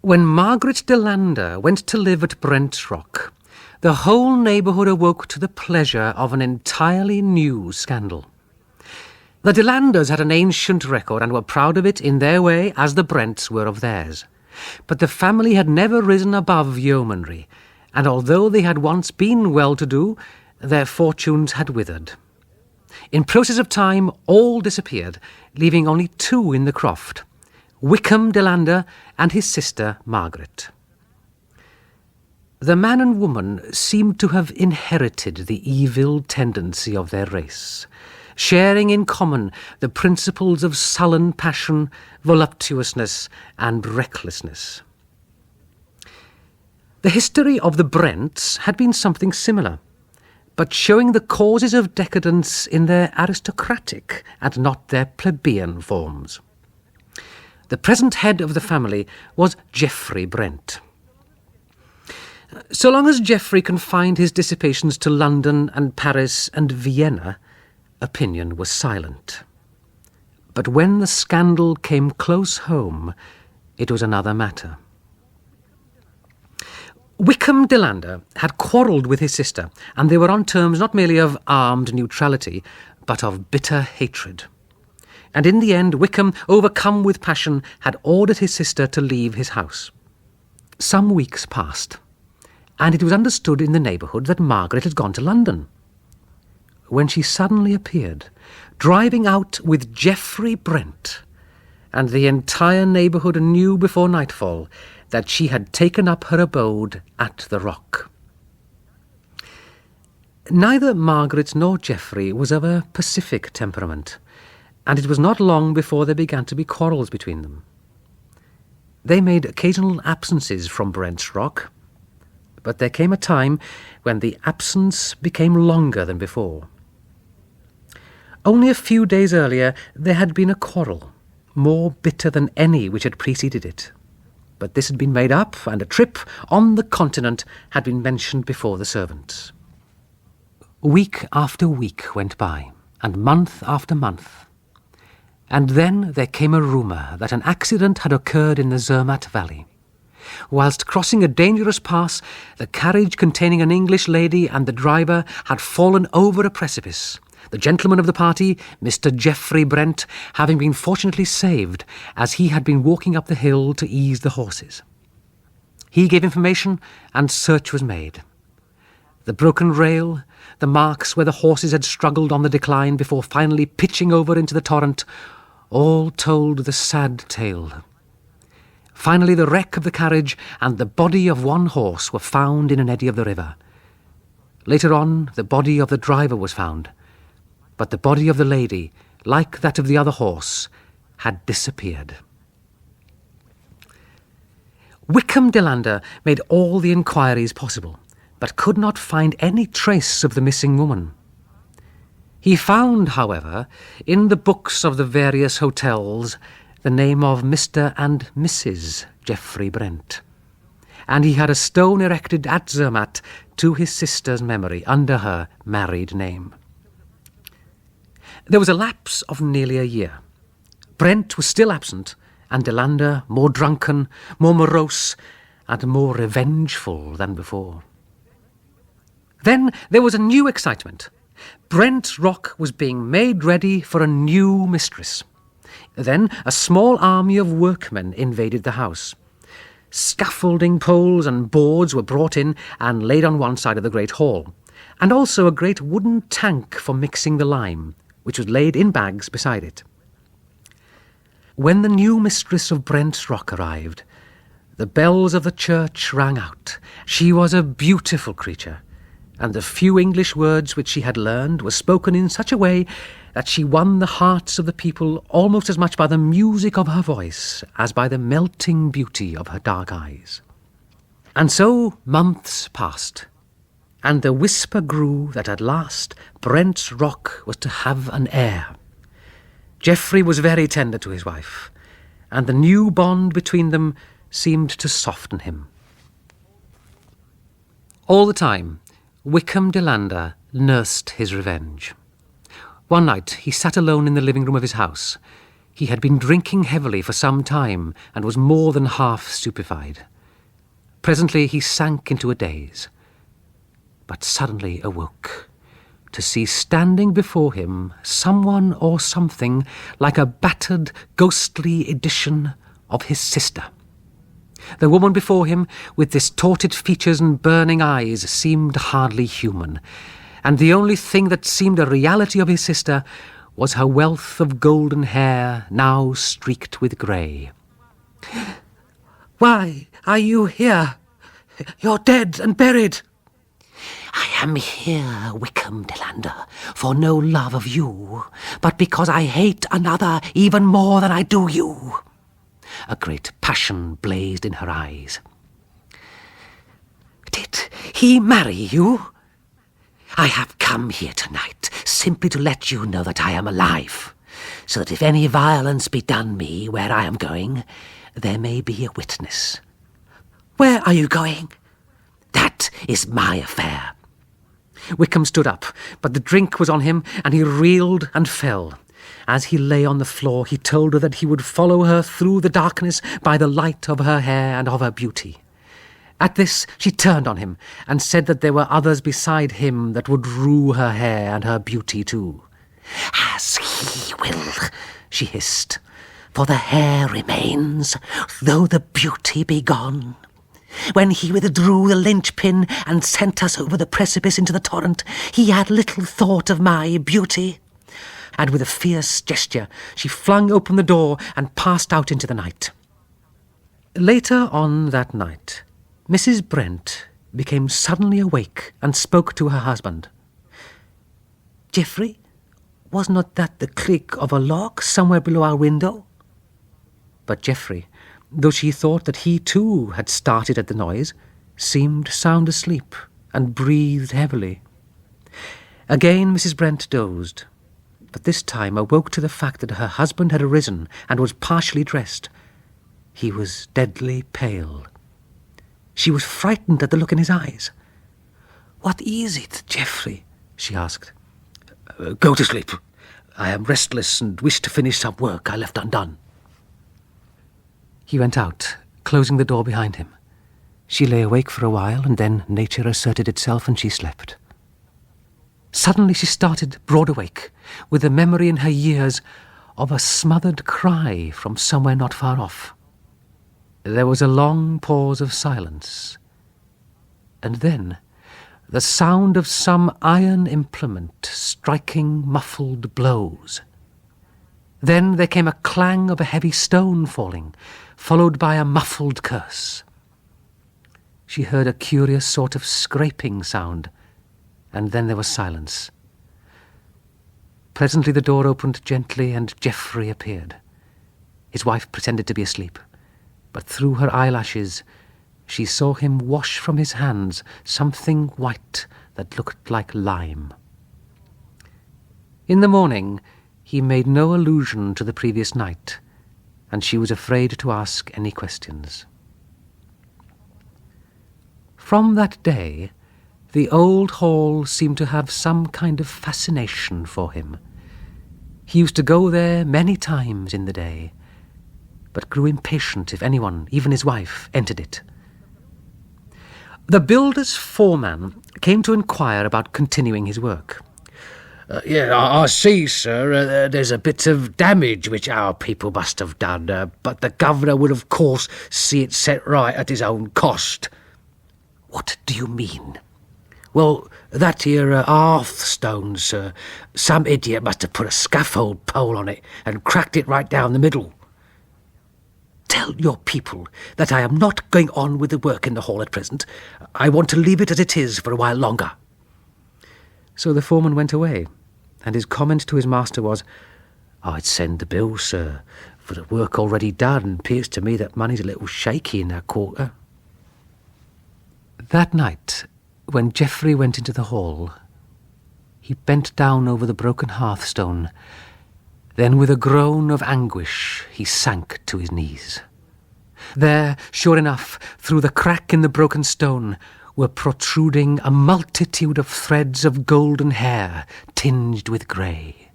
When Margaret Delander went to live at Brent's Rock, the whole neighbourhood awoke to the pleasure of an entirely new scandal. The Delanders had an ancient record and were proud of it in their way as the Brents were of theirs. But the family had never risen above yeomanry, and although they had once been well-to-do, their fortunes had withered. In process of time, all disappeared, leaving only two in the croft, Wickham Delander and his sister Margaret. The man and woman seemed to have inherited the evil tendency of their race, sharing in common the principles of sullen passion, voluptuousness, and recklessness. The history of the Brents had been something similar, but showing the causes of decadence in their aristocratic and not their plebeian forms. The present head of the family was Geoffrey Brent. So long as Geoffrey confined his dissipations to London and Paris and Vienna, opinion was silent. But when the scandal came close home, it was another matter. Wickham Delander had quarrelled with his sister, and they were on terms not merely of armed neutrality, but of bitter hatred. And in the end, Wickham, overcome with passion, had ordered his sister to leave his house. Some weeks passed, and it was understood in the neighbourhood that Margaret had gone to London, when she suddenly appeared, driving out with Geoffrey Brent, and the entire neighbourhood knew before nightfall that she had taken up her abode at the Rock. Neither Margaret nor Geoffrey was of a pacific temperament, and it was not long before there began to be quarrels between them. They made occasional absences from Brent's Rock, but there came a time when the absence became longer than before. Only a few days earlier there had been a quarrel, more bitter than any which had preceded it. But this had been made up, and a trip on the continent had been mentioned before the servants. Week after week went by, and month after month. And then there came a rumour that an accident had occurred in the Zermatt Valley. Whilst crossing a dangerous pass, the carriage containing an English lady and the driver had fallen over a precipice, the gentleman of the party, Mr. Geoffrey Brent, having been fortunately saved, as he had been walking up the hill to ease the horses. He gave information, and search was made. The broken rail, the marks where the horses had struggled on the decline before finally pitching over into the torrent, all told the sad tale. Finally, the wreck of the carriage and the body of one horse were found in an eddy of the river. Later on, the body of the driver was found, but the body of the lady, like that of the other horse, had disappeared. Wickham Delander made all the inquiries possible, but could not find any trace of the missing woman. He found, however, in the books of the various hotels, the name of Mr. and Mrs. Geoffrey Brent, and he had a stone erected at Zermatt to his sister's memory under her married name. There was a lapse of nearly a year. Brent was still absent, and Delander more drunken, more morose, and more revengeful than before. Then there was a new excitement. Brent's Rock was being made ready for a new mistress. Then a small army of workmen invaded the house. Scaffolding poles and boards were brought in and laid on one side of the great hall, and also a great wooden tank for mixing the lime, which was laid in bags beside it. When the new mistress of Brent's Rock arrived, the bells of the church rang out. She was a beautiful creature, and the few English words which she had learned were spoken in such a way that she won the hearts of the people almost as much by the music of her voice as by the melting beauty of her dark eyes. And so months passed, and the whisper grew that at last Brent's Rock was to have an heir. Geoffrey was very tender to his wife, and the new bond between them seemed to soften him. All the time, Wickham Delander nursed his revenge. One night he sat alone in the living room of his house. He had been drinking heavily for some time and was more than half stupefied. Presently he sank into a daze, but suddenly awoke to see standing before him someone or something like a battered, ghostly edition of his sister. The woman before him, with distorted features and burning eyes, seemed hardly human, and the only thing that seemed a reality of his sister was her wealth of golden hair, now streaked with grey. "Why are you here? You're dead and buried." "I am here, Wickham Delander, for no love of you, but because I hate another even more than I do you." A great passion blazed in her eyes. "Did he marry you? I have come here tonight simply to let you know that I am alive, so that if any violence be done me where I am going, there may be a witness." "Where are you going?" "That is my affair." Wickham stood up, but the drink was on him, and he reeled and fell. As he lay on the floor, he told her that he would follow her through the darkness by the light of her hair and of her beauty. At this she turned on him, and said that there were others beside him that would rue her hair and her beauty too. "As he will," she hissed, "for the hair remains, though the beauty be gone. When he withdrew the linchpin and sent us over the precipice into the torrent, he had little thought of my beauty." And with a fierce gesture she flung open the door and passed out into the night. Later on that night, Mrs. Brent became suddenly awake and spoke to her husband. "Geoffrey, was not that the click of a lock somewhere below our window?" But Geoffrey, though she thought that he too had started at the noise, seemed sound asleep and breathed heavily. Again Mrs. Brent dozed, but this time awoke to the fact that her husband had arisen and was partially dressed. He was deadly pale. She was frightened at the look in his eyes. "What is it, Geoffrey?" she asked. Go to sleep. I am restless and wish to finish some work I left undone." He went out, closing the door behind him. She lay awake for a while, and then nature asserted itself and she slept. Suddenly she started broad awake, with the memory in her ears of a smothered cry from somewhere not far off. There was a long pause of silence, and then the sound of some iron implement striking muffled blows. Then there came a clang of a heavy stone falling, followed by a muffled curse. She heard a curious sort of scraping sound, and then there was silence. Presently the door opened gently, and Geoffrey appeared. His wife pretended to be asleep, but through her eyelashes she saw him wash from his hands something white that looked like lime. In the morning he made no allusion to the previous night, and she was afraid to ask any questions. From that day the old hall seemed to have some kind of fascination for him. He used to go there many times in the day, but grew impatient if anyone, even his wife, entered it. The builder's foreman came to inquire about continuing his work. Yeah, I see, sir. There's a bit of damage which our people must have done, but the governor would, of course, see it set right at his own cost." "What do you mean?" "Well, that here hearthstone, sir. Some idiot must have put a scaffold pole on it and cracked it right down the middle." "Tell your people that I am not going on with the work in the hall at present. I want to leave it as it is for a while longer." So the foreman went away, and his comment to his master was, "I'd send the bill, sir, for the work already done. 'Pears to me that money's a little shaky in that quarter." That night, when Geoffrey went into the hall, he bent down over the broken hearthstone. Then with a groan of anguish he sank to his knees. There, sure enough, through the crack in the broken stone, were protruding a multitude of threads of golden hair tinged with grey.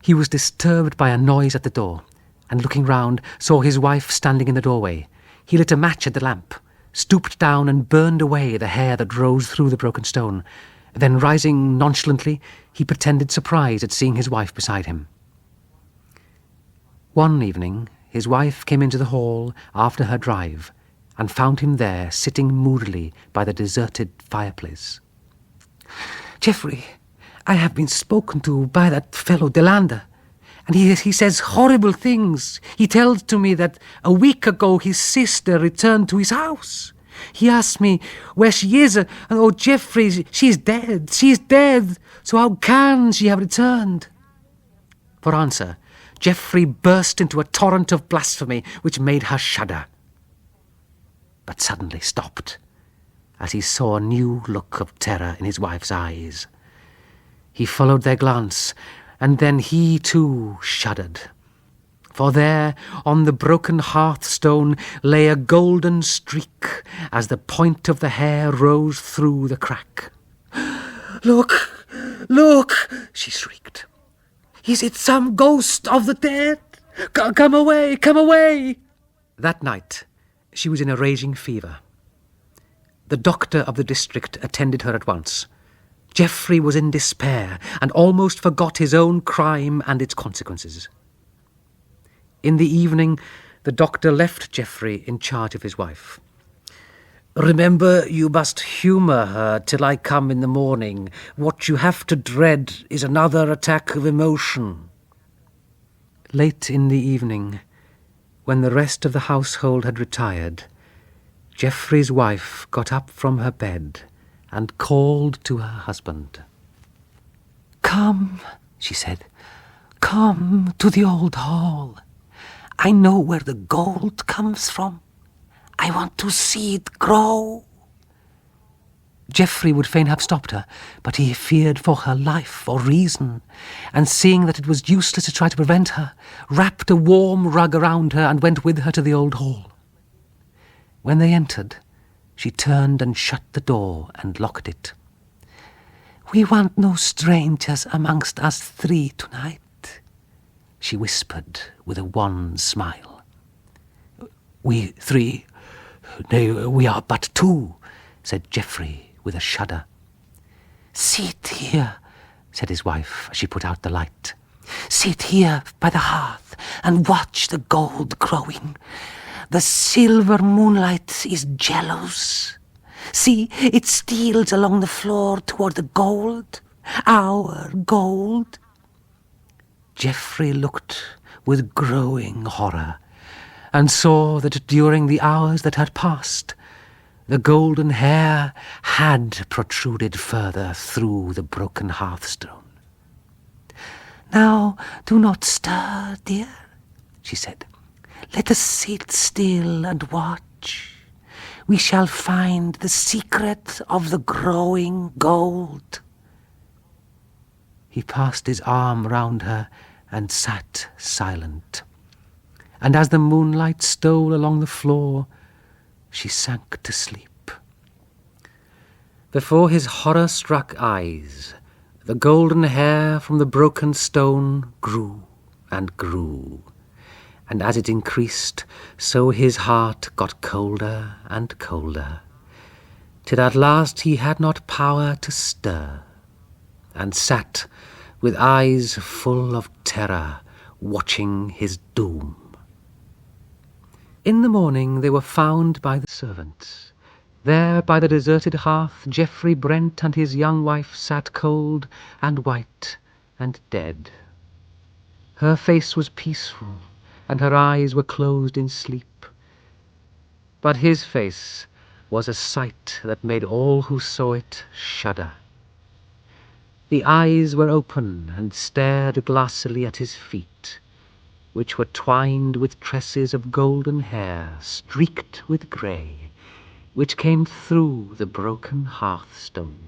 He was disturbed by a noise at the door, and looking round, saw his wife standing in the doorway. He lit a match at the lamp, stooped down and burned away the hair that rose through the broken stone. Then, rising nonchalantly, he pretended surprise at seeing his wife beside him. One evening, his wife came into the hall after her drive, and found him there sitting moodily by the deserted fireplace. "Geoffrey, I have been spoken to by that fellow Delander, and he says horrible things. He tells to me that a week ago his sister returned to his house. He asks me where she is, and oh, Geoffrey, she is dead, so how can she have returned?" For answer, Geoffrey burst into a torrent of blasphemy which made her shudder, but suddenly stopped as he saw a new look of terror in his wife's eyes. He followed their glance, and then he too shuddered. For there, on the broken hearthstone, lay a golden streak as the point of the hair rose through the crack. Look, look, she shrieked. Is it some ghost of the dead? Come away, come away. That night, she was in a raging fever. The doctor of the district attended her at once. Geoffrey was in despair and almost forgot his own crime and its consequences. In the evening, the doctor left Geoffrey in charge of his wife. "Remember, you must humour her till I come in the morning. What you have to dread is another attack of emotion." Late in the evening, when the rest of the household had retired, Geoffrey's wife got up from her bed and called to her husband. "Come," she said, "come to the old hall. I know where the gold comes from. I want to see it grow." Geoffrey would fain have stopped her, but he feared for her life or reason, and seeing that it was useless to try to prevent her, wrapped a warm rug around her and went with her to the old hall. When they entered, she turned and shut the door and locked it. "We want no strangers amongst us three tonight," she whispered with a wan smile. "We three? Nay, we are but two," said Geoffrey with a shudder. "Sit here," said his wife as she put out the light. "Sit here by the hearth and watch the gold growing. The silver moonlight is jealous. See, it steals along the floor toward the gold, our gold." Geoffrey looked with growing horror, and saw that during the hours that had passed, the golden hair had protruded further through the broken hearthstone. "Now do not stir, dear," she said. "Let us sit still and watch. We shall find the secret of the growing gold." He passed his arm round her and sat silent. And as the moonlight stole along the floor, she sank to sleep. Before his horror-struck eyes, the golden hair from the broken stone grew and grew, and as it increased, so his heart got colder and colder, till at last he had not power to stir, and sat with eyes full of terror, watching his doom. In the morning they were found by the servants. There by the deserted hearth Geoffrey Brent and his young wife sat cold and white and dead. Her face was peaceful, and her eyes were closed in sleep. But his face was a sight that made all who saw it shudder. The eyes were open and stared glassily at his feet, which were twined with tresses of golden hair streaked with grey, which came through the broken hearthstone.